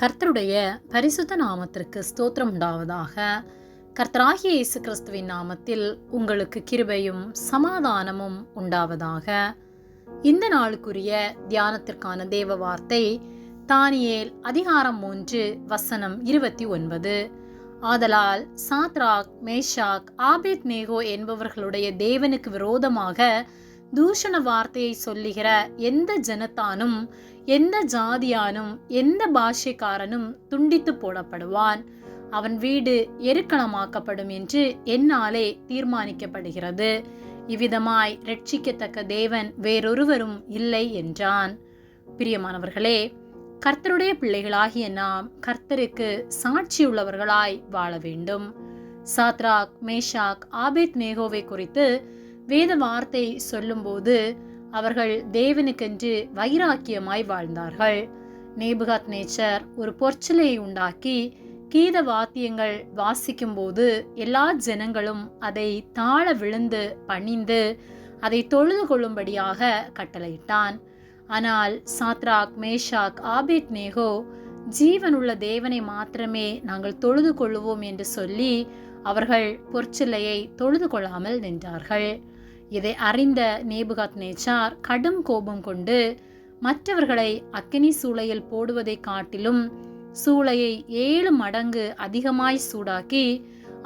கர்த்தருடைய பரிசுத்த நாமத்திற்கு ஸ்தோத்திரம் உண்டாவதாக. கர்த்தராகிய இயேசு கிறிஸ்துவின் நாமத்தில் உங்களுக்கு கிருபையும் சமாதானமும் உண்டாவதாக. இந்த நாளுக்குரிய தியானத்திற்கான தேவ வார்த்தை தானியேல் அதிகாரம் 3 வசனம் 29. ஆதலால் சாத்ராக், மேஷாக், ஆபேத்நேகோ என்பவர்களுடைய தேவனுக்கு விரோதமாக தூஷண வார்த்தையை சொல்லுகிற எந்த ஜனத்தானும், எந்த ஜாதியானும், எந்த பாஷைக்காரனும் துண்டித்து போடப்படுவான். அவன் வீடு எருக்களமாக்கப்படும் என்று என்னாலே தீர்மானிக்கப்படுகிறது. இவ்விதமாய் ரட்சிக்கத்தக்க தேவன் வேறொருவரும் இல்லை என்றான். பிரியமானவர்களே, கர்த்தருடைய பிள்ளைகளாகிய நாம் கர்த்தருக்கு சாட்சியுள்ளவர்களாய் வாழ வேண்டும். சாத்ராக், மேஷாக், ஆபேத்நேகோவை குறித்து வேத வார்த்தை சொல்லும்போது அவர்கள் தேவனுக்கென்று வைராக்கியமாய் வாழ்ந்தார்கள். நேபுகாத்நேச்சர் ஒரு பொற்சிலையை உண்டாக்கி கீத வாத்தியங்கள் வாசிக்கும் போது எல்லா ஜனங்களும் அதை தாழ விழுந்து பணிந்து அதை தொழுது கொள்ளும்படியாக கட்டளையிட்டான். ஆனால் சாத்ராக், மேஷாக், ஆபேத்நேகோ ஜீவனுள்ள தேவனை மாத்திரமே நாங்கள் தொழுது கொள்ளுவோம் என்று சொல்லி அவர்கள் பொற்சிலையை தொழுது கொள்ளாமல் நின்றார்கள். இதை அறிந்த நேபுகாத்நேச்சார் கடும் கோபம் கொண்டு மற்றவர்களை அக்கினி சூளையில் போடுவதை காட்டிலும் சூளையை 7 மடங்கு அதிகமாய் சூடாக்கி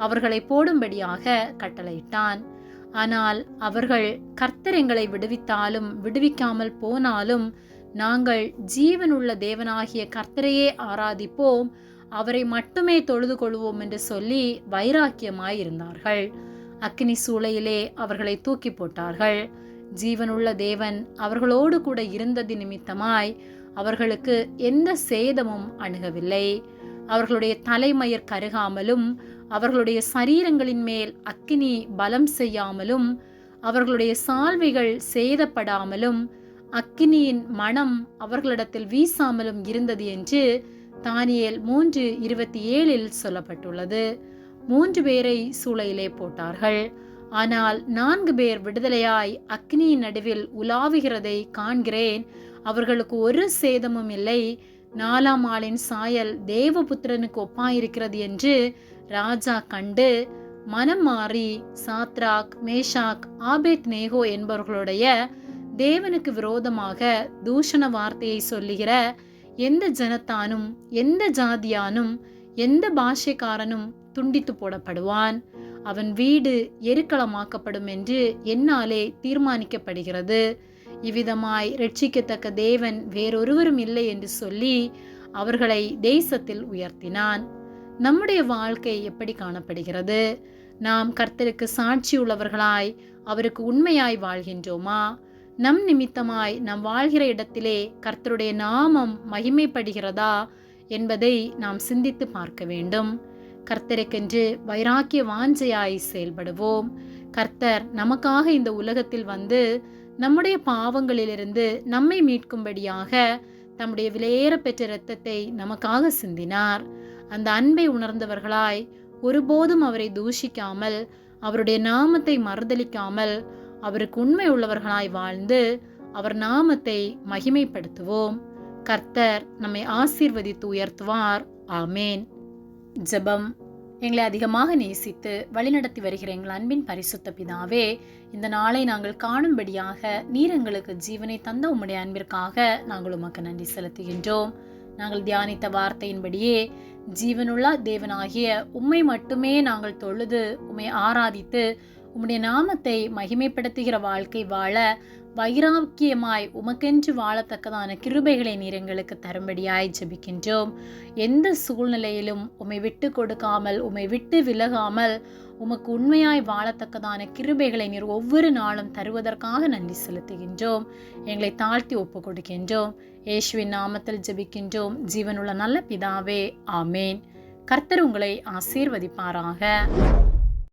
அவர்களை போடும்படியாக கட்டளையிட்டான். ஆனால் அவர்கள் கர்த்தர் எங்களை விடுவித்தாலும் விடுவிக்காமல் போனாலும் நாங்கள் ஜீவனுள்ள தேவனாகிய கர்த்தரையே ஆராதிப்போம், அவரை மட்டுமே தொழுது கொள்வோம் என்று சொல்லி வைராக்கியமாய் இருந்தார்கள். அக்கினி சூளையிலே அவர்களை தூக்கி போட்டார்கள். ஜீவனுள்ள தேவன் அவர்களோடு கூட இருந்தது நிமித்தமாய் அவர்களுக்கு எந்த சேதமும் அணுகவில்லை. அவர்களுடைய தலைமயிர் கருகாமலும் அவர்களுடைய சரீரங்களின் மேல் அக்கினி பலம் செய்யாமலும் அவர்களுடைய சால்வைகள் சேதப்படாமலும் அக்கினியின் மனம் அவர்களிடத்தில் வீசாமலும் இருந்தது என்று தானியேல் 3:27 சொல்லப்பட்டுள்ளது. 3 பேரை சூளையிலே போட்டார்கள். ஆனால் 4 பேர் விடுதலையாய் அக்னியின் நடுவில் உலாவுகிறதை காண்கிறேன், அவர்களுக்கு ஒரு சேதமும் இல்லை, 4ஆம் ஆளின் சாயல் தேவபுத்திரனுக்கு ஒப்பாயிருக்கிறது என்று ராஜா கண்டு மனம் மாறி சாத்ராக், மேஷாக், ஆபேத்நேகோ என்பவர்களுடைய தேவனுக்கு விரோதமாக தூஷண வார்த்தையை சொல்லுகிற எந்த ஜனத்தானும், எந்த ஜாதியானும், எந்த பாஷைக்காரனும் துண்டித்து போடப்படுவான். அவன் வீடு எருக்களமாக்கப்படும் என்று என்னாலே தீர்மானிக்கப்படுகிறது. இவ்விதமாய் ரட்சிக்கத்தக்க தேவன் வேறொருவரும் இல்லை என்று சொல்லி அவர்களை தேசத்தில் உயர்த்தினான். நம்முடைய வாழ்க்கை எப்படி காணப்படுகிறது? நாம் கர்த்தருக்கு சாட்சியுள்ளவர்களாய் அவருக்கு உண்மையாய் வாழ்கின்றோமா? நம் நிமித்தமாய் நாம் வாழ்கிற இடத்திலே கர்த்தருடைய நாமம் மகிமைப்படுகிறதா என்பதை நாம் சிந்தித்து பார்க்க வேண்டும். கர்த்தருக்கென்று வைராக்கிய வாஞ்சையாய் செயல்படுவோம். கர்த்தர் நமக்காக இந்த உலகத்தில் வந்து நம்முடைய பாவங்களிலிருந்து நம்மை மீட்கும்படியாக தம்முடைய விலையேற பெற்ற இரத்தத்தை நமக்காக சிந்தினார். அந்த அன்பை உணர்ந்தவர்களாய் ஒருபோதும் அவரை தூஷிக்காமல், அவருடைய நாமத்தை மறுதலிக்காமல், அவருக்கு உண்மை உள்ளவர்களாய் வாழ்ந்து அவர் நாமத்தை மகிமைப்படுத்துவோம். கர்த்தர் நம்மை ஆசீர்வதித்து உயர்த்துவார். ஆமேன். ஜெபம். எங்களை அதிகமாக நேசித்து வழிநடத்தி வருகிற எங்கள் அன்பின் பரிசுத்த பிதாவே, இந்த நாளை நாங்கள் காணும்படியாக நீர் எங்களுக்கு ஜீவனை தந்த உம்முடைய அன்பிற்காக நாங்கள் உமக்கு நன்றி செலுத்துகின்றோம். நாங்கள் தியானித்த வார்த்தையின்படியே ஜீவனுள்ள தேவனாகிய உம்மை மட்டுமே நாங்கள் தொழுது உம்மை ஆராதித்து உம்முடைய நாமத்தை மகிமைப்படுத்துகிற வாழ்க்கை வாழ வைராக்கியமாய் உமக்கென்று வாழத்தக்கதான கிருபைகளை நீர் எங்களுக்கு தரும்படியாய் ஜெபிக்கின்றோம். எந்த சூழ்நிலையிலும் உம்மை விட்டு கொடுக்காமல், உம்மை விட்டு விலகாமல் உமக்கு உண்மையாய் வாழத்தக்கதான கிருபைகளை நீர் ஒவ்வொரு நாளும் தருவதற்காக நன்றி செலுத்துகின்றோம். எங்களை தாழ்த்தி ஒப்பு கொடுக்கின்றோம். இயேசுவின் நாமத்தில் ஜெபிக்கின்றோம் ஜீவனுள்ள நல்ல பிதாவே. ஆமேன். கர்த்தர் உங்களை ஆசீர்வதிப்பாராக.